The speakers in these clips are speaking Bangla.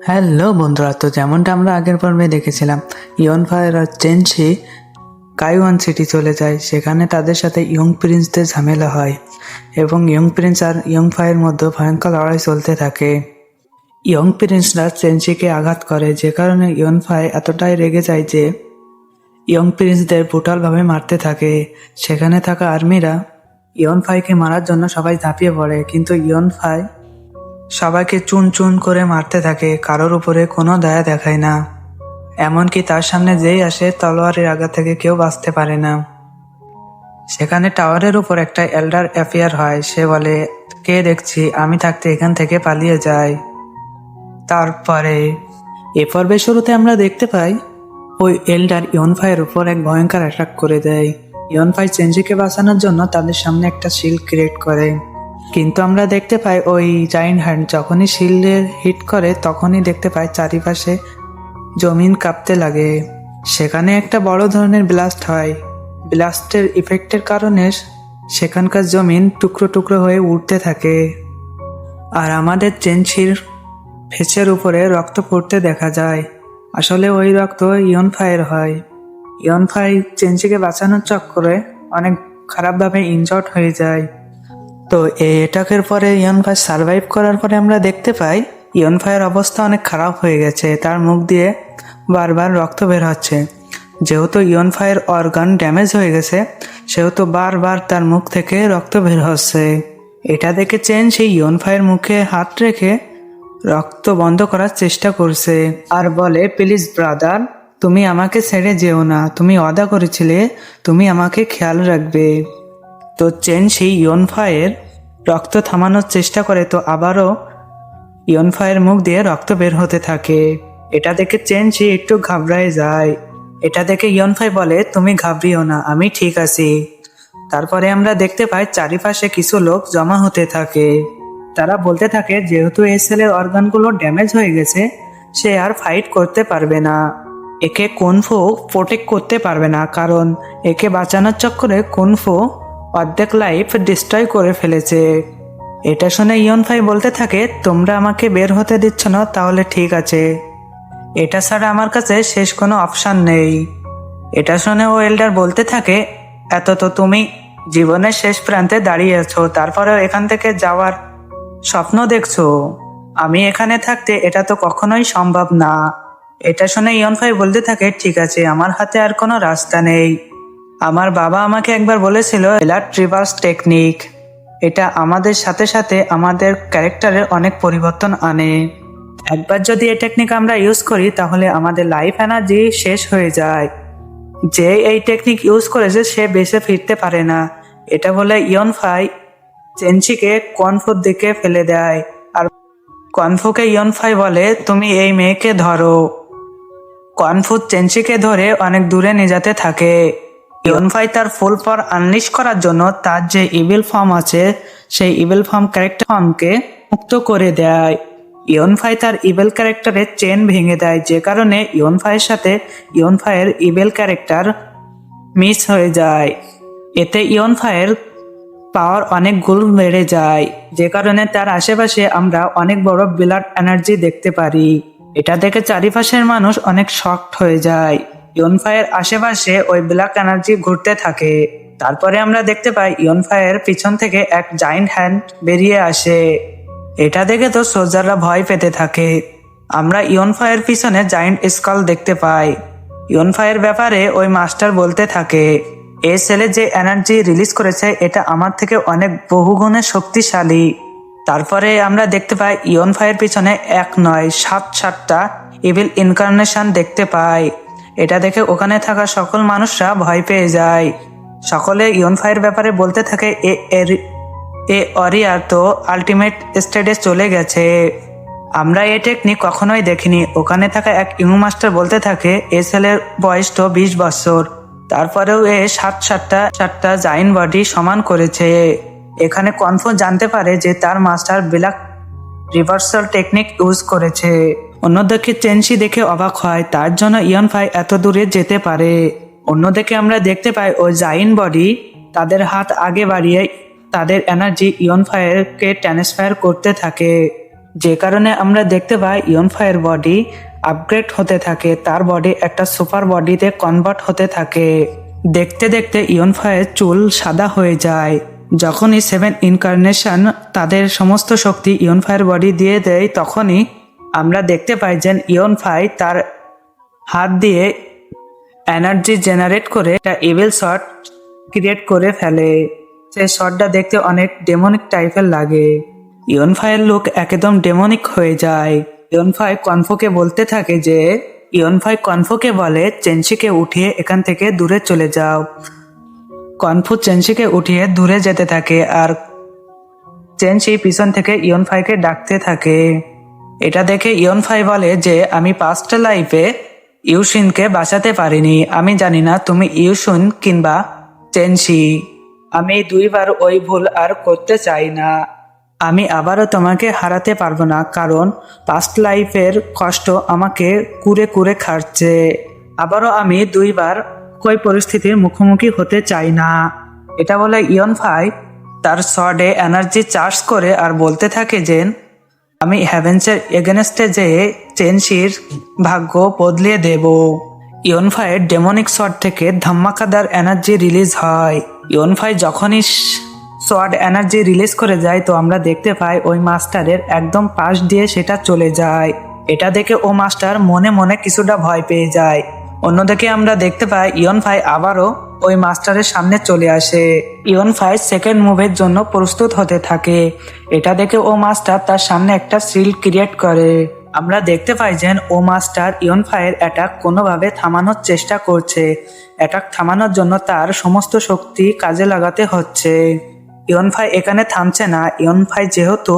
হ্যালো বন্ধুরা, তো যেমনটা আমরা আগের পর্বে দেখেছিলাম, ইয়ন ফায়ার আর চেনশি কাইওয়ান সিটি চলে যায়। সেখানে তাদের সাথে ইয়ং প্রিন্সদের ঝামেলা হয় এবং ইয়ং প্রিন্স আর ইয়ং ফায়ার মধ্যে ভয়ঙ্কর লড়াই চলতে থাকে। ইয়ং প্রিন্সরা চেনশিকে আঘাত করে, যে কারণে ইয়ন ফাই এতটাই রেগে যায় যে ইয়ং প্রিন্সদের ব্রুটালভাবে মারতে থাকে। সেখানে থাকা আর্মিরা ইয়ন ফাইকে মারার জন্য সবাই ঝাঁপিয়ে পড়ে, কিন্তু ইয়ন ফাই সবাইকে চুন চুন করে মারতে থাকে, কারোর উপরে কোনো দয়া দেখায় না। এমনকি তার সামনে যেই আসে তলোয়ারের আঘাত থেকে কেউ বাঁচতে পারে না। সেখানে টাওয়ারের উপর একটা এল্ডার অ্যাপিয়ার হয়। সে বলে, কে দেখছি, আমি থাকতে এখান থেকে পালিয়ে যাই। তারপরে এ পর্বের শুরুতে আমরা দেখতে পাই ওই এল্ডার ইয়নফাইয়ের উপর এক ভয়ঙ্কর অ্যাটাক করে দেয়। ইয়নফাই চেনজিকে বাঁচানোর জন্য তাদের সামনে একটা শিল্ড ক্রিয়েট করে, কিন্তু আমরা দেখতে পাই ওই জায়ান্ট হ্যান্ড যখনই শিল্ডে হিট করে তখনই দেখতে পাই চারিপাশে জমিন কাঁপতে লাগে। সেখানে একটা বড় ধরনের ব্লাস্ট হয়। ব্লাস্টের ইফেক্টের কারণে সেখানকার জমিন টুকরো টুকরো হয়ে উঠতে থাকে, আর আমাদের চেনশির ফেসের উপরে রক্ত পড়তে দেখা যায়। আসলে ওই রক্ত ইয়নফাইয়ের হয়। ইয়নফাই চেনশিকে বাঁচানোর চক্করে অনেক খারাপভাবে ইনজর্ড হয়ে যায়। তো এই অ্যাটাকের পরে ইয়নফাই সার্ভাইভ করার পরে আমরা দেখতে পাই ইয়নফাইয়ের অবস্থা অনেক খারাপ হয়ে গেছে। তার মুখ দিয়ে বারবার রক্ত বের হচ্ছে। যেহেতু ইয়নফাইয়ের অর্গান ড্যামেজ হয়ে গেছে, সেহেতু বারবার তার মুখ থেকে রক্ত বের হচ্ছে। এটা দেখে চেন সেই ইয়নফাইয়ের মুখে হাত রেখে রক্ত বন্ধ করার চেষ্টা করছে আর বলে, প্লিজ ব্রাদার, তুমি আমাকে ছেড়ে যেও না, তুমি ওয়াদা করেছিলে তুমি আমাকে খেয়াল রাখবে। তো চেন সেই ইয়নফাইয়ের রক্ত থামানোর চেষ্টা করে, তো আবারও ইয়নফাইয়ের মুখ দিয়ে রক্ত বের হতে থাকে। এটা দেখে চেনশি একটু ঘাবড়ায় যায়। এটা দেখে ইয়নফাই বলে, তুমি ঘাবড়িও না, আমি ঠিক আছি। তারপরে আমরা দেখতে পাই চারিপাশে কিছু লোক জমা হতে থাকে। তারা বলতে থাকে, যেহেতু এই ছেলের অর্গানগুলো ড্যামেজ হয়ে গেছে, সে আর ফাইট করতে পারবে না। একে কুনফু প্রোটেক্ট করতে পারবে না, কারণ একে বাঁচানোর চক্করে কুনফু অর্ধেক লাইফ ডিস্ট্রয় করে ফেলেছে। এটা শুনে ইয়নফাই বলতে থাকে, তোমরা আমাকে বের হতে দিচ্ছ না, তাহলে ঠিক আছে, এটা ছাড়া আমার কাছে শেষ কোনো অপশান নেই। এটা শুনে ও এল্ডার বলতে থাকে, এত তো তুমি জীবনের শেষ প্রান্তে দাঁড়িয়ে আছো, তারপরেও এখান থেকে যাওয়ার স্বপ্ন দেখছো। আমি এখানে থাকতে এটা তো কখনোই সম্ভব না। এটা শুনে ইয়নফাই বলতে থাকে, ঠিক আছে, আমার হাতে আর কোনো রাস্তা নেই। আমার বাবা আমাকে একবার বলেছিল ব্লাড রিভার্স টেকনিক। এটা আমাদের সাথে সাথে আমাদের ক্যারেক্টারের অনেক পরিবর্তন আনে। একবার যদি এই টেকনিক আমরা ইউজ করি তাহলে আমাদের লাইফ এনার্জি শেষ হয়ে যায়। যে এই টেকনিক ইউজ করেছে সে বেঁচে ফিরতে পারে না। এটা বলে ইয়নফাই চেনশিকে কনফুর দিকে ফেলে দেয়, আর কনফুকে ইয়নফাই বলে, তুমি এই মেয়েকে ধরো। কনফু চেনশিকে ধরে অনেক দূরে নিয়ে যেতে থাকে। ইয়নফাই তার ফুল পাওয়ার আনলিশ করার জন্য তার যে ইভিল ফর্ম আছে সেই ইভিল ফর্ম ক্যারেক্টার ফর্মকে মুক্ত করে দেয়। ইয়নফাই তার ইভিল ক্যারেক্টারের চেন ভেঙে দেয়, যে কারণে ইয়নফাইয়ের সাথে ইয়নফাইয়ের ইভিল ক্যারেক্টার মিস হয়ে যায়। এতে ইয়নফাইয়ের পাওয়ার অনেক গুণ বেড়ে যায়, যে কারণে তার আশেপাশে আমরা অনেক বড় ব্লাড এনার্জি দেখতে পারি। এটা দেখে চারিপাশের মানুষ অনেক শকড হয়ে যায়। ইয়নফাইয়ের আশেপাশে ওই ব্ল্যাক এনার্জি ঘুরতে থাকে। তারপরে আমরা দেখতে পাই ইয়নফাইয়ের পিছন থেকে এক জায়ান্ট হ্যান্ড বেরিয়ে আসে। এটা দেখে তো সোলজাররা ভয় পেতে থাকে। আমরা ইয়নফাইয়ের পিছনে জায়ান্ট স্কাল দেখতে পাই। ইয়নফাইয়ের ব্যাপারে ওই মাস্টার বলতে থাকে, এই ছেলে যে এনার্জি রিলিজ করেছে এটা আমার থেকে অনেক বহুগুণে শক্তিশালী। তারপরে আমরা দেখতে পাই ইয়নফাইয়ের পিছনে এক নয় 7টা ইভিল ইনকার্নেশন দেখতে পাই। এটা দেখে ওখানে থাকা সকল মানুষরা ভয় পেয়ে যায়। সকলে ইয়নফাইয়ের ব্যাপারে বলতে থাকে, এ অরিয়ার তো আলটিমেট স্টেজে চলে গেছে। আমরা এই টেকনিক কখনোই দেখিনি। ওখানে থাকা এক ইউ মাস্টার বলতে থাকে, এ ছেলের বয়স তো 20 বছর, তারপরেও এ 7টা জাইন বডি সমান করেছে। এখানে কনফার্ম জানতে পারে যে তার master black reversal technique use করেছে। অন্যদিকে চেনশি দেখে অবাক হয়, তার জন্য ইয়নফাই এত দূরে যেতে পারে। অন্যদিকে আমরা দেখতে পাই ওই জাইন বডি তাদের হাত আগে বাড়িয়ে তাদের এনার্জি ইয়নফায়ারকে ট্রান্সফার করতে থাকে। যে কারণে আমরা দেখতে পাই ইয়নফাইয়ের বডি আপগ্রেড হতে থাকে, তার বডি একটা সুপার বডিতে কনভার্ট হতে থাকে। দেখতে দেখতে ইয়নফাইয়ের চুল সাদা হয়ে যায়। যখনই 7 ইনকার্নেশন তাদের সমস্ত শক্তি ইয়নফাইয়ের বডি দিয়ে দেয়, তখনই আমরা দেখতে পাই যে ইয়নফাই তার হাত দিয়ে এনার্জি জেনারেট করে একটা ইভিল শট ক্রিয়েট করে ফেলে। সেই শটটা দেখতে অনেক ডেমনিক টাইপের লাগে। ইয়নফাইয়ের লুক একদম ডেমনিক হয়ে যায়। ইয়নফাই কনফোকে বলতে থাকে যে ইয়নফাই কনফোকে বলে চেনশিকে উঠিয়ে এখান থেকে দূরে চলে যাও। কনফু চেনশিকে উঠিয়ে দূরে যেতে থাকে আর চেনশি পিছন থেকে ইয়নফাইকে ডাকতে থাকে। এটা দেখে ইয়নফাই বলে যে আমি পাস্ট লাইফে ইউশিনকে বাঁচাতে পারিনি, আমি জানি না তুমি ইউশুন কিংবা চেনশি। আমি দুইবার ওই ভুল আর করতে চাই না। আমি আবারও তোমাকে হারাতে পারবো না, কারণ পাস্ট লাইফের কষ্ট আমাকে কুরে কুরে খাচ্ছে। আবারও আমি দুইবার কই পরিস্থিতির মুখোমুখি হতে চাই না। এটা বলে ইয়নফাই তার শর্টে এনার্জি চার্জ করে আর বলতে থাকে যে আমি হ্যাভেন্সের এগেনস্টে যেয়ে চেনশির ভাগ্য বদলিয়ে দেব। ইয়নফাইয়ের ডেমনিক শট থেকে ধাম্মাকাদার এনার্জি রিলিজ হয়। ইয়নফাই যখনই শট এনার্জি রিলিজ করে যায়, তো আমরা দেখতে পাই ওই মাস্টারের একদম পাশ দিয়ে সেটা চলে যায়। এটা দেখে ও মাস্টার মনে মনে কিছুটা ভয় পেয়ে যায়। অন্যদিকে আমরা দেখতে পাই ইয়নফাই আবারও ওই মাস্টারের সামনে চলে আসে। ইয়নফাই সেকেন্ড মুভের জন্য প্রস্তুত হতে থাকে। এটা দেখে ও মাস্টার তার সামনে একটা শিল্ড ক্রিয়েট করে। আমরা দেখতে পাই যে ও মাস্টার ইয়নফাইয়ের অ্যাটাক কোনোভাবে থামানোর চেষ্টা করছে। অ্যাটাক থামানোর জন্য তার সমস্ত শক্তি কাজে লাগাতে হচ্ছে। ইয়নফাই এখানে থামছে না। ইয়নফাই যেহেতু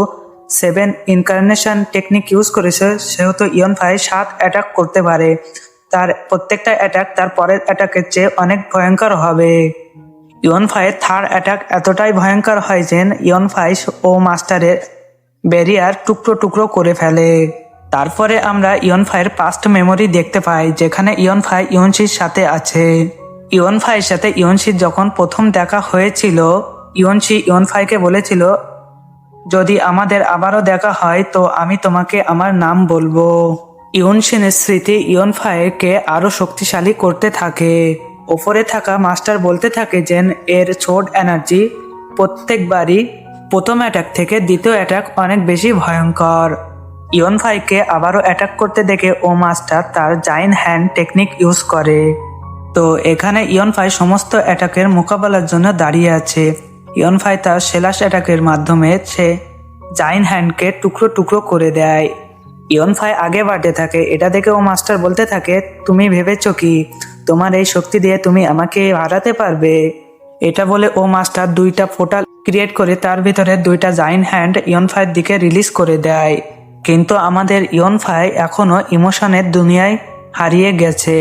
7 ইনকার্নেশন টেকনিক ইউজ করেছে, সেহেতু ইয়নফাই 7 অ্যাটাক করতে পারে। তার প্রত্যেকটা অ্যাটাক তার পরের অ্যাটাকের চেয়ে অনেক ভয়ঙ্কর হবে। ইয়নফাইয়ের থার্ড অ্যাটাক এতটাই ভয়ঙ্কর হয় যে ইয়নফাই ও মাস্টারের ব্যারিয়ার টুকরো টুকরো করে ফেলে। তারপরে আমরা ইয়নফাইয়ের পাস্ট মেমোরি দেখতে পাই, যেখানে ইয়নফাই ইয়নশির সাথে আছে। ইয়নফাইয়ের সাথে ইয়নশির যখন প্রথম দেখা হয়েছিল, ইয়নশি ইয়নফাইকে বলেছিল যদি আমাদের আবারও দেখা হয় তো আমি তোমাকে আমার নাম বলবো। ইয়নশিনের স্মৃতি ইয়নফাইকে আরো শক্তিশালী করতে থাকে। ওপরে থাকা মাস্টার বলতে থাকে যে এর ছোট এনার্জি প্রত্যেকবারই প্রথম অ্যাটাক থেকে দ্বিতীয় অ্যাটাক অনেক বেশি ভয়ঙ্কর। ইয়নফাইকে আবারও অ্যাটাক করতে দেখে ও মাস্টার তার জাইন্ট হ্যান্ড টেকনিক ইউজ করে। তো এখানে ইয়নফাই সমস্ত অ্যাটাকের মোকাবেলার জন্য দাঁড়িয়ে আছে। ইয়নফাই তার সেলাস অ্যাটাকের মাধ্যমে সে জাইন্ট হ্যান্ডকে টুকরো টুকরো করে দেয়। ইয়নফাই আগে বাড়তে থাকে। এটা দেখে ও মাস্টার বলতে থাকে তুমি ভেবেছো কি তোমার এই শক্তি দিয়ে তুমি আমাকে হারাতে পারবে? এটা বলে ও মাস্টার 2টা পোর্টাল ক্রিয়েট করে তার ভিতরে 2টা জাইন্ট হ্যান্ড ইয়নফাইয়ের দিকে রিলিজ করে দেয়। কিন্তু আমাদের ইয়নফাই এখনো ইমোশনের দুনিয়ায় হারিয়ে গেছে।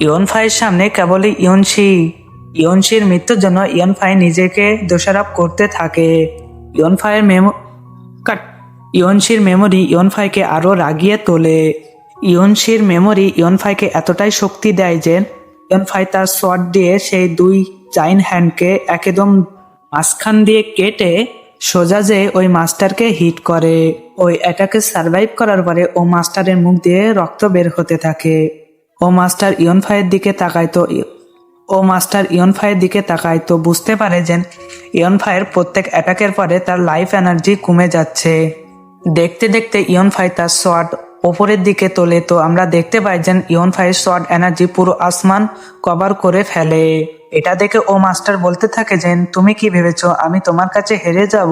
ইয়নফাইয়ের সামনে কেবলই ইয়নশির মৃত্যুর জন্য ইয়নফাই নিজেকে দোষারোপ করতে থাকে। ইয়নশির মেমোরি ইয়নফাইকে আরো রাগিয়ে তোলে। ইয়নশির মেমোরি ইয়নফাইকে এতটাই শক্তি দেয় যে ইয়নফাই তার শট দিয়ে সেই 2 জাইন্ট হ্যান্ডকে একদম মাঝখান দিয়ে কেটে সোজা যে ওই মাস্টারকে হিট করে। ওই অ্যাটাকে সার্ভাইভ করার পরে ও মাস্টারের মুখ দিয়ে রক্ত বের হতে থাকে। ও মাস্টার ইয়নফাইয়ের দিকে তাকায় তো বুঝতে পারে যে ইয়নফাইয়ের প্রত্যেক অ্যাটাকের পরে তার লাইফ এনার্জি কমে যাচ্ছে। দেখতে দেখতে ইয়নফাই তার শট ওপরের দিকে তোলে। তো আমরা দেখতে পাই যে ইয়নফাইয়ের শট এনার্জি পুরো আসমান কভার করে ফেলে। এটা দেখে ও মাস্টার বলতে থাকে যে তুমি কি ভেবেছো আমি তোমার কাছে হেরে যাব?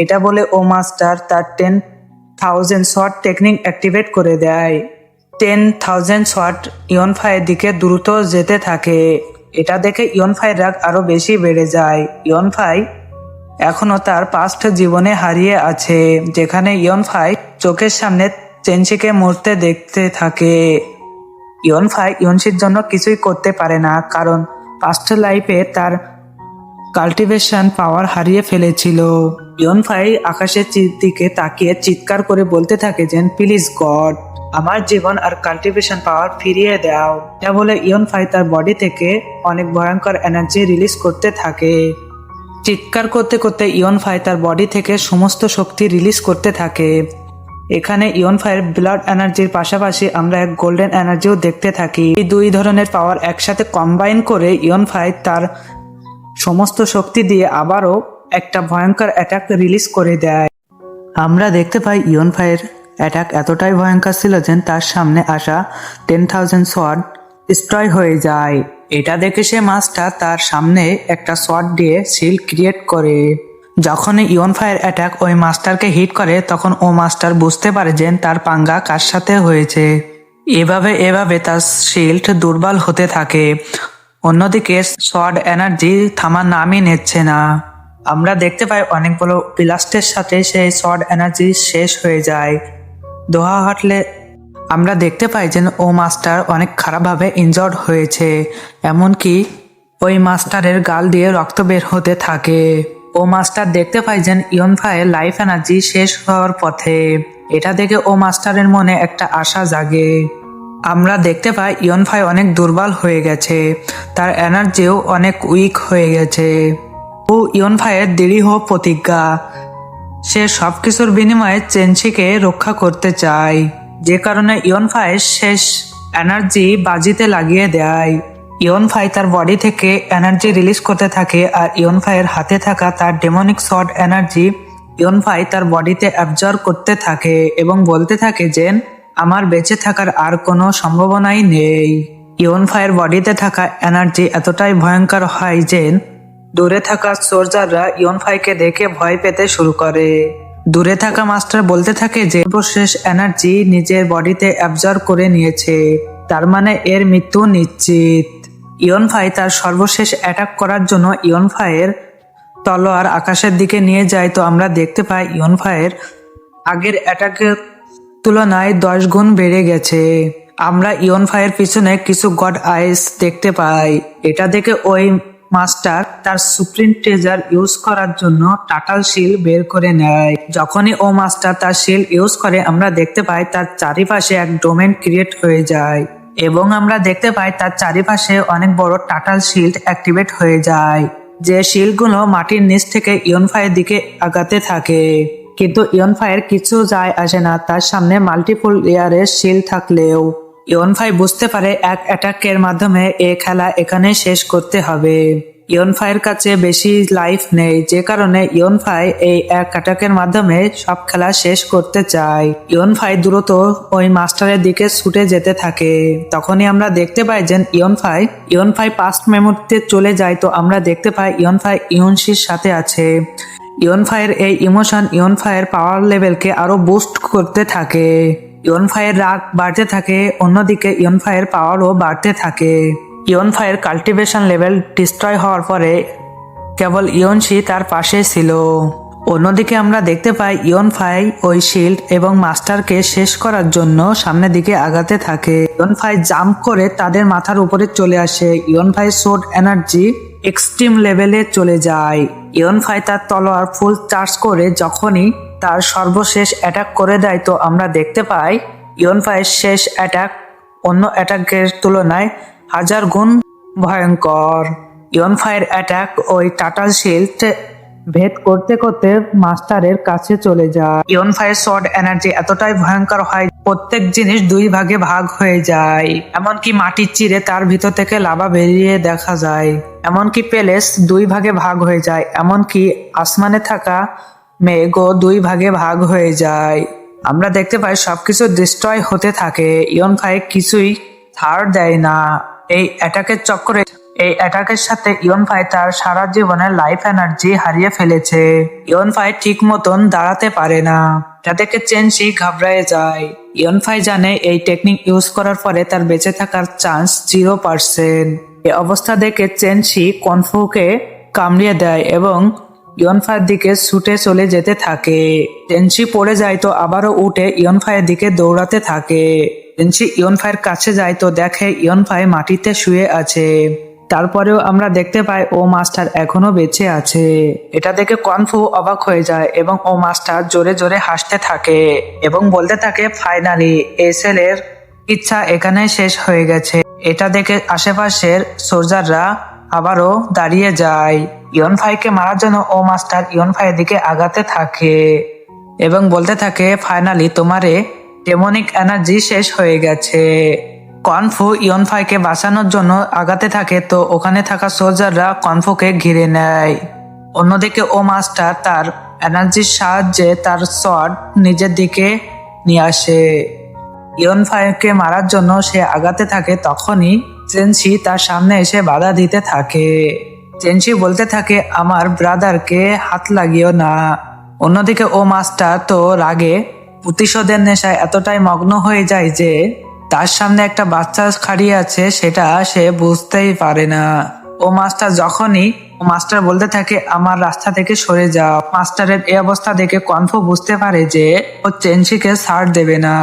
এটা বলে ও মাস্টার তার 10,000 শট টেকনিক অ্যাক্টিভেট করে দেয়। 10,000 শট ইয়নফাইয়ের দিকে দ্রুত যেতে থাকে। এটা দেখে ইয়নফাইয়ের রাগ আরো বেশি বেড়ে যায়। ইয়নফাই এখনো তার পাস্ট জীবনে হারিয়ে আছে, যেখানে ইয়নফাই চোখের সামনে চেনশিকে মরতে দেখতে থাকে। ইয়নফাই ইয়নশির জন্য কিছুই করতে পারে না, কারণ পাস্ট লাইফে তার কাল্টিভেশন পাওয়ার হারিয়ে ফেলেছিল। ইয়নফাই আকাশের দিকে তাকিয়ে চিৎকার করে বলতে থাকে যে প্লিজ গড আমার জীবন আর কাল্টিভেশন পাওয়ার ফিরিয়ে দাও। এটা বলে ইয়নফাই তার বডি থেকে অনেক ভয়ঙ্কর এনার্জি রিলিজ করতে থাকে। চিৎকার করতে করতে ইয়নফাই তার বডি থেকে সমস্ত শক্তি রিলিজ করতে থাকে। এখানে ইয়ন ফায়ার ব্লাড এনার্জির পাশাপাশি আমরা এক গোল্ডেন এনার্জিও দেখতে থাকি। এই দুই ধরনের পাওয়ার একসাথে কম্বাইন করে ইয়ন ফায়ার তার সমস্ত শক্তি দিয়ে আবারও একটা ভয়ঙ্কর অ্যাটাক রিলিজ করে দেয়। আমরা দেখতে পাই ইয়ন ফায়ার অ্যাটাক এতটাই ভয়ঙ্কর ছিল যে তার সামনে আসা 10,000 সোয়ার্ড ডিস্ট্রয় হয়ে যায়। এটা দেখে সে মাস্টার তার সামনে একটা সোয়ার্ড দিয়ে শিল্ড ক্রিয়েট করে। যখন ইয়ন ফায়ার অ্যাটাক ওই মাস্টারকে হিট করে তখন ও মাস্টার বুঝতে পারে যে তার পাঙ্গা কার সাথে হয়েছে। এভাবে তার শিল্ড দুর্বল হতে থাকে। অন্যদিকে সোয়ার্ড এনার্জি থামার নামই নিচ্ছে না। আমরা দেখতে পাই অনেকগুলো ব্লাস্টের সাথে সেই সোয়ার্ড এনার্জি শেষ হয়ে যায়। দোহা হাঁটলে আমরা দেখতে পাই যে ও মাস্টার অনেক খারাপভাবে ইনজর্ড হয়েছে, এমনকি ওই মাস্টারের গাল দিয়ে রক্ত বের হতে থাকে। ও মাস্টার দেখতে পাই যে ইয়ন ফায়ের লাইফ এনার্জি শেষ হওয়ার পথে। এটা দেখে ও মাস্টারের মনে একটা আশা জাগে। আমরা দেখতে পাই ইয়ন ফাই অনেক দুর্বল হয়ে গেছে, তার এনার্জিও অনেক উইক হয়ে গেছে। ও ইয়ন ফায়ের দৃঢ় প্রতিজ্ঞা, সে সবকিছুর বিনিময়ে চেনসিকে রক্ষা করতে চায়, যে কারণে ইয়ন ফাই শেষ এনার্জি বাজিতে লাগিয়ে দেয়। ইয়ন ফাই তার বডি থেকে এনার্জি রিলিজ করতে থাকে আর ইয়ন ফাইয়ের হাতে থাকা তার ডেমনিক শর্ট এনার্জি ইয়ন ফাই তার বডিতে অ্যাবজর্ব করতে থাকে এবং বলতে থাকে যে আমার বেঁচে থাকার আর কোনো সম্ভাবনাই নেই। ইয়ন ফাইয়ের বডিতে থাকা এনার্জি এতটাই ভয়ঙ্কর হয় যে দূরে থাকা সোলজাররা ইয়ন ফাইকে দেখে ভয় পেতে শুরু করে। দূরে থাকা মাস্টার বলতে থাকে যে সর্বশেষ এনার্জি নিজের বডিতে অ্যাবজর্ব করে নিয়েছে, তার মানে এর মৃত্যু নিশ্চিত। ইয়ন ফাই তার সর্বশেষ অ্যাটাক করার জন্য ইয়ন ফাইয়ের তলোয়ার আকাশের দিকে নিয়ে যায়। তো আমরা দেখতে পাই ইয়ন ফাইয়ের আগের অ্যাটাকের তুলনায় 10 গুণ বেড়ে গেছে। আমরা ইয়ন ফাইয়ের পিছনে কিছু গড আইস দেখতে পাই। এটা দেখে ওই মাস্টার তার সুপ্রিম ট্রেজার ইউজ করার জন্য টাটাল শিল বের করে নেয়। যখনই ও মাস্টার তার শিল ইউজ করে আমরা দেখতে পাই তার চারিপাশে এক ডোমেন ক্রিয়েট হয়ে যায় এবং আমরা দেখতে পাই তার চারিপাশে অনেক বড় টাটাল শিল্ড অ্যাক্টিভেট হয়ে যায়, যে শিল্ডগুলো মাটির নিচ থেকে ইয়ন ফাইয়ের দিকে আগাতে থাকে। কিন্তু ইয়ন ফাইয়ের কিছু যায় আসে না, তার সামনে মাল্টিপল লেয়ারের শিল্ড থাকলেও। ইয়ন ফাই বুঝতে পারে এক অ্যাটাকের মাধ্যমে এ খেলা এখানে শেষ করতে হবে। ইয়ন ফাইয়ের কাছে বেশি লাইফ নেই, যে কারণে ইয়ন ফাই এই এক অ্যাটাকের মাধ্যমে সব খেলা শেষ করতে চায়। ইয়ন ফাই দ্রুত ওই মাস্টারের দিকে ছুটে যেতে থাকে। তখনই আমরা দেখতে পাই যে ইয়ন ফাই পাস্ট মেমোরিতে চলে যায়। তো আমরা দেখতে পাই ইয়ন ফাই ইয়নশির সাথে আছে। ইয়ন ফাইয়ের এই ইমোশন ইয়ন ফাইয়ের পাওয়ার লেভেলকে আরো বুস্ট করতে থাকে। ইয়ন ফাইয়ের রাগ বাড়তে থাকে, অন্যদিকে ইয়ন ফাইয়ের পাওয়ারও বাড়তে থাকে। ইয়ন ফাইয়ের কাল্টিভেশন লেভেল ডিস্ট্রয় হওয়ার পরে কেবল ইয়নশি তার পাশে ছিল। অন্যদিকে আমরা দেখতে পাই ইয়ন ফাই ওই শিল্ড এবং মাস্টারকে শেষ করার জন্য সামনের দিকে আগাতে থাকে। ইয়ন ফাই জাম্প করে তাদের মাথার উপরে চলে আসে। ইয়ন ফাই সোড এনার্জি এক্সট্রিম লেভেলে চলে যায়। ইয়ন ফাই তার তলোয়ার ফুল চার্জ করে যখনই তার সর্বশেষ অ্যাটাক করে দেয়, তো আমরা দেখতে পাই ইয়ন ফাইয়ের শেষ অ্যাটাক অন্য অ্যাটাকের তুলনায় 1000 গুণ ভয়ঙ্কর। ইয়ন ফাইয়ের অ্যাটাক ওই টাটাল শিল্ড ভেদ করতে করতে মাস্টারের কাছে চলে যায়। ইয়ন ফাইয়ের শর্ট এনার্জি এতটাই ভয়ঙ্কর হয় প্রত্যেক জিনিস 2 ভাগে ভাগ হয়ে যায়, এমনকি মাটির চিরে তার ভিতর থেকে লাভা বেরিয়ে দেখা যায়, এমনকি প্যালেস 2 ভাগে ভাগ হয়ে যায়, এমনকি আসমানে থাকা মেঘও 2 ভাগে ভাগ হয়ে যায়। আমরা দেখতে পাই সবকিছু ডিস্ট্রয় হতে থাকে। ইয়ন ফাই কিছুই ছাড় দেয় না। এই অ্যাটাকের সাথে ইয়ন ফাই তার সারা জীবনের লাইফ এনার্জি হারিয়ে ফেলেছে। ইয়ন ফাই ঠিক মতন দাঁড়াতে পারে না, যা দেখে চেনসি ঘাবড়ায় যায়। ইয়ন ফাই জানে এই টেকনিক ইউজ করার পরে তার বেঁচে থাকার চান্স 0%। এই অবস্থা দেখে চেনসি কনফুকে কামড়িয়ে দেয় এবং ইয়ন ফাইয়ের দিকে ছুটে চলে যেতে থাকে। চেনসি পড়ে যায়, তো আবারও উঠে ইয়ন ফাইয়ের দিকে দৌড়াতে থাকে। চেনসি ইয়ন ফাইয়ের কাছে যায়, তো দেখে ইয়ন ফাই মাটিতে শুয়ে আছে। তারপরেও আমরা দেখতে পাই ও মাস্টার এখনো বেঁচে আছে। এটা দেখে কনফু অবাক হয়ে যায় এবং ও মাস্টার জোরে জোরে হাসতে থাকে এবং বলতে থাকে ফাইনালি এই ছেলের ইচ্ছা এখানে শেষ হয়ে গেছে। এটা দেখে আশেপাশের সোলজাররা আবারও দাঁড়িয়ে যায়। ইয়ন ফাইকে মারার জন্য ও মাস্টার ইয়ন ফাইয়ের দিকে আগাতে থাকে। এবং বলতে থাকে ফাইনালি তোমারে ডেমনিক এনার্জি শেষ হয়ে গেছে। কনফু ইয়নফাইকে বাঁচানোর জন্য আগাতে থাকে, তো ওখানে থাকা সোলজাররা কনফুকে ঘিরে নেয়। অন্যদিকে ও মাস্টার তার এনার্জির সাহায্যে তার শট নিজের দিকে নিয়ে আসে। ইয়নফাইকে মারার জন্য সে আগাতে থাকে, তখনই চেনশি তার সামনে এসে বাধা দিতে থাকে। চেনশি বলতে থাকে আমার ব্রাদারকে হাত লাগিও না। অন্যদিকে ও মাস্টার তো রাগে প্রতিশোধের নেশায় এতটাই মগ্ন হয়ে যায় যে তার সামনে একটা বাচ্চা খাড়িয়ে আছে সেটা সে বুঝতেই পারে না। ও মাস্টার বলতে থাকে আমার রাস্তা থেকে সরে যাও। মাস্টারের এই অবস্থা দেখে কনফু বুঝতে পারে যে ও চেনশিকে ছাড় দেবে না।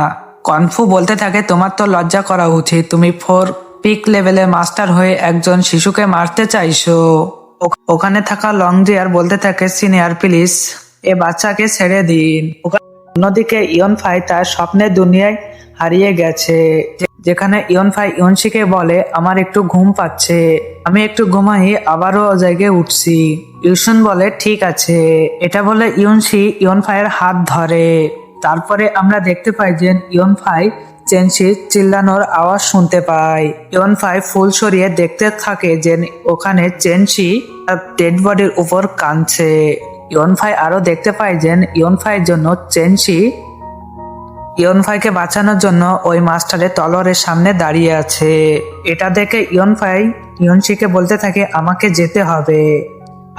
কনফু বলতে থাকে তোমার তো লজ্জা করা উচিত, তুমি 4 পিক লেভেলের মাস্টার হয়ে একজন শিশুকে মারতে চাইছো। ওখানে থাকা লংজিয়ার বলতে থাকে সিনিয়র প্লিজ এ বাচ্চাকে ছেড়ে দিন। অন্যদিকে ইয়নফাই তার স্বপ্নের দুনিয়ায় হারিয়ে গেছে, যেখানে ইয়নফাই ইয়নশিকে বলে আমার একটু ঘুম পাচ্ছে, আমি একটু ঘুমাই আবারও জায়গায় উঠছি। ইউসুন বলে ঠিক আছে। এটা বলে ইয়নশি ইয়নফাইয়ের হাত ধরে। তারপরে আমরা দেখতে পাই যে ইয়নফাই চেনশির চিল্লানোর আওয়াজ শুনতে পায়। ইয়নফাই ফুল সরিয়ে দেখতে থাকে যে ওখানে চেনশি ডেড বডির উপর কাঁদছে। ইয়নফাই আরো দেখতে পায় যে ইয়নফাইয়ের জন্য চেনশি ইয়নফাইকে বাঁচানোর জন্য ওই মাস্টারের তলোয়ারের সামনে দাঁড়িয়ে আছে। এটা দেখে ইয়নফাই ইয়নশিকে বলতে থাকে আমাকে যেতে হবে,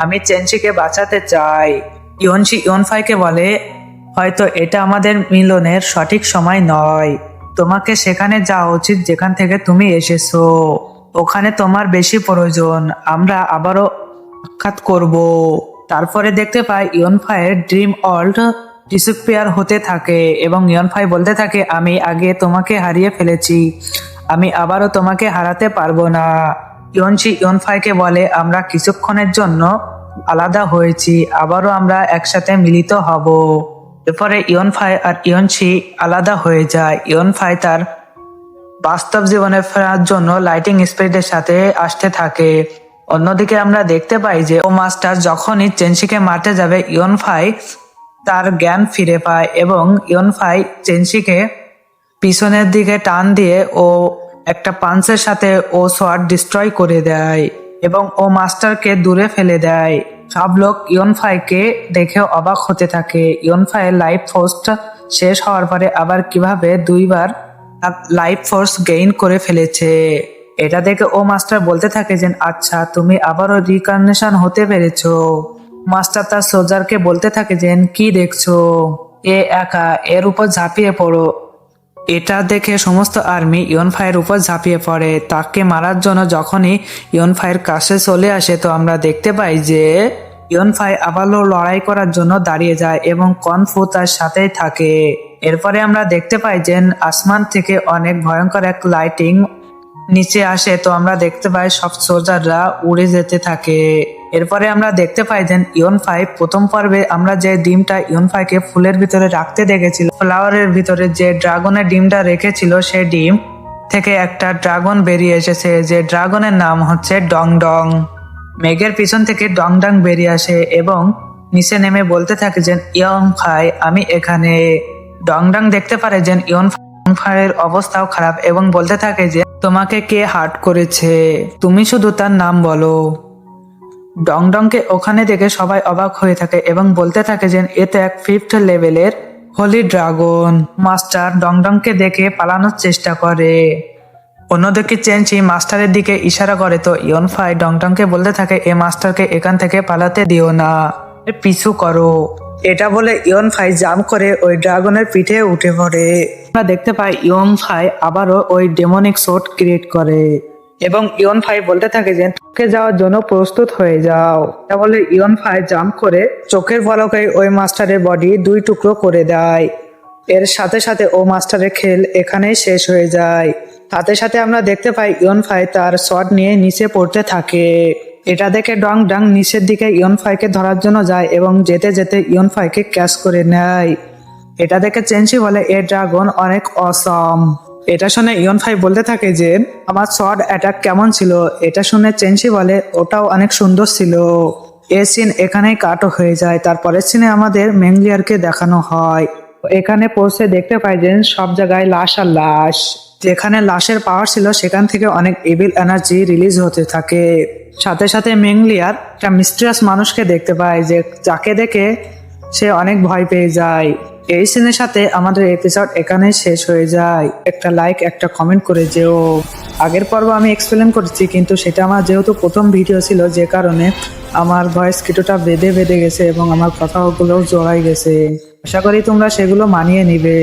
আমি চেনশিকে বাঁচাতে চাই। ইয়নশি ইয়নফাইকে বলে হয়তো এটা আমাদের মিলনের সঠিক সময় নয়, তোমাকে সেখানে যাওয়া উচিত যেখান থেকে তুমি এসেছো, ওখানে তোমার বেশি প্রয়োজন, আমরা আবারও সাক্ষাৎ করব। তারপরে দেখতে পাই ইয়নফাইয়ের ড্রিম ওয়ার্ল্ড ডিসপিয়ার হতে থাকে এবং ইয়নফাই বলতে থাকে আমি আগে তোমাকে হারিয়ে ফেলেছি, আমি আবারও তোমাকে হারাতে পারবো না। ইয়নশি ইয়নফাইকে বলে আমরা কিছুক্ষণের জন্য আলাদা হয়েছি, আবারও আমরা একসাথে মিলিত হব। এরপরে ইয়নফাই আর ইয়নশি আলাদা হয়ে যায়। ইয়নফাই তার বাস্তব জীবনে ফেরার জন্য লাইটিং স্পিডের সাথে আসতে থাকে। অন্যদিকে আমরা দেখতে পাই যে ও মাস্টার যখনই চেনশিকে মারতে যাবে ইয়নফাই তার জ্ঞান ফিরে পায় এবং ইয়নফাই চেনশিকে পিছনের দিকে টান দিয়ে ও একটা পাঞ্চের সাথে ও সোয়ার্ড ডিস্ট্রয় করে দেয় এবং ও মাস্টারকে দূরে ফেলে দেয়। সব লোক ইয়নফাইকে দেখে অবাক হতে থাকে। ইয়নফাইয়ের লাইফ ফোর্স শেষ হওয়ার পরে আবার কিভাবে 2বার লাইফ ফোর্স গেইন করে ফেলেছে। এটা দেখে ও মাস্টার বলতে থাকে যে আচ্ছা তুমি আবারও রিকার্নেশন হতে পেরেছো। মাস্টার তার সোলজারকে বলতে থাকে যে কি দেখছো, এ একা, এর উপর ঝাঁপিয়ে পড়ো। এটা দেখে সমস্ত আর্মি ইয়নফাইয়ের উপর ঝাঁপিয়ে পড়ে তাকে মারার জন্য। যখনই ইয়নফাইয়ের কাছে চলে আসে তো আমরা দেখতে পাই যে ইয়নফাই আবারও লড়াই করার জন্য দাঁড়িয়ে যায় এবং কনফু তার সাথেই থাকে। এরপরে আমরা দেখতে পাই যে আসমান থেকে অনেক ভয়ঙ্কর এক লাইটিং নিচে আসে, তো আমরা দেখতে পাই সব সোলজাররা উড়ে যেতে থাকে। এরপরে আমরা দেখতে পাই যে ইয়নফাই প্রথম পর্বে আমরা যে ডিমটা ইয়নফাইকে ফুলের ভিতরে রাখতে দেখেছিল, ফ্লাওয়ারের ভিতরে যে ড্রাগনের ডিমটা রেখেছিল সেই ডিম থেকে একটা ড্রাগন বেরিয়ে এসেছে, যে ড্রাগনের নাম হচ্ছে ডং ডং। মেঘের পিছন থেকে ডং ডং বেরিয়ে আসে এবং নিচে নেমে বলতে থাকে যে ইয়নফাই আমি এখানে। ডং ডং দেখতে পারে যে ইয়নফাইয়ের অবস্থাও খারাপ এবং বলতে থাকে যে তোমাকে কে হার্ট করেছে, তুমি শুধু তার নাম বলো। ডংডংকে ওখানে দেখে সবাই অবাক হয়ে থাকে এবং বলতে থাকে যে এতে এক 5th লেভেলের হোলি ড্রাগন। মাস্টার ডংডংকে দেখে পালানোর চেষ্টা করে। অন্যদিকে চেনশি মাস্টারের দিকে ইশারা করে, তো ইয়নফাই ডংডংকে বলতে থাকে এ মাস্টারকে এখান থেকে পালাতে দিও না, পিছু করো। এটা বলে ইয়নফাই জাম্প করে ওই ড্রাগনের পিঠে উঠে পড়ে। আমরা দেখতে পাই ইয়নফাই আবারও ওই ডেমনিক সোট ক্রিয়েট করে এবং ইয়নফাই বলতে থাকে যে চোখে যাওয়ার জন্য প্রস্তুত হয়ে যাও। এটা বলে ইয়নফাই জাম্প করে চোখের পলকে ওই মাস্টারের বডি 2 টুকরো করে দেয়। এর সাথে সাথে ও মাস্টারের খেল এখানেই শেষ হয়ে যায়। সাথে সাথে আমরা দেখতে পাই ইয়নফাই তার শট নিয়ে নিচে পড়তে থাকে। এটা দেখে ডং ডং নিচের দিকে ইয়নফাইকে ধরার জন্য যায় এবং যেতে যেতে ইয়নফাইকে ক্যাচ করে নেয়। এটা দেখে চেনশি বলে এ ড্রাগন অনেক অসম। এটা শুনে ইয়নফাই বলতে থাকে যে আমার শট অ্যাটাক কেমন ছিল। এটা শুনে চেনশি বলে ওটাও অনেক সুন্দর ছিল। এই সিন এখানেই কাট হয়ে যায়। তারপরের সিনে আমাদের মেংলিয়ারকে দেখানো হয়। এখানে পৌঁছে দেখতে পাই যে সব জায়গায় লাশ আর লাশ। যেখানে লাশের পাওয়ার ছিল সেখান থেকে অনেক ইভিল এনার্জি রিলিজ হতে থাকে। সাথে সাথে মেংলিয়ার একটা মিস্ট্রিয়াস মানুষকে দেখতে পায় যে যাকে দেখে সে অনেক ভয় পেয়ে যায়। এই সিনের সাথে আমাদের এপিসোড এখানেই শেষ হয়ে যায়। একটা লাইক একটা কমেন্ট করে যেও। আগের পর্ব আমি এক্সপ্লেন করেছি, কিন্তু সেটা আমার যেহেতু প্রথম ভিডিও ছিল যে কারণে আমার ভয়েস কিছুটা বেঁধে বেঁধে গেছে এবং আমার কথাগুলোও জড়াই গেছে। আশা করি তোমরা সেগুলো মানিয়ে নিবে।